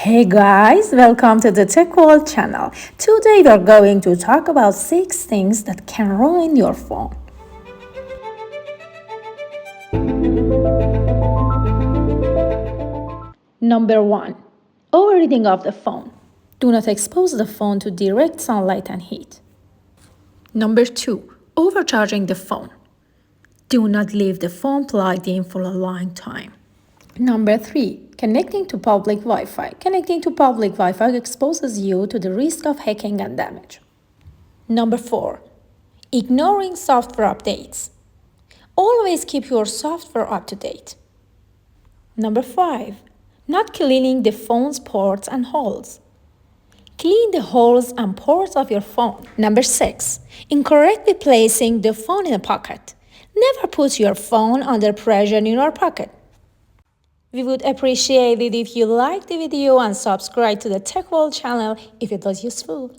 Hey guys, welcome to the Tech World channel. Today we're going to talk about 6 things that can ruin your phone. Number 1. Overheating of the phone. Do not expose the phone to direct sunlight and heat. Number 2. Overcharging the phone. Do not leave the phone plugged in for a long time. Number 3. Connecting to public Wi-Fi. Connecting to public Wi-Fi exposes you to the risk of hacking and damage. Number 4. Ignoring software updates. Always keep your software up to date. Number 5. Not cleaning the phone's ports and holes. Clean the holes and ports of your phone. Number 6. Incorrectly placing the phone in a pocket. Never put your phone under pressure in your pocket. We would appreciate it if you like the video and subscribe to the Tech World channel if it was useful.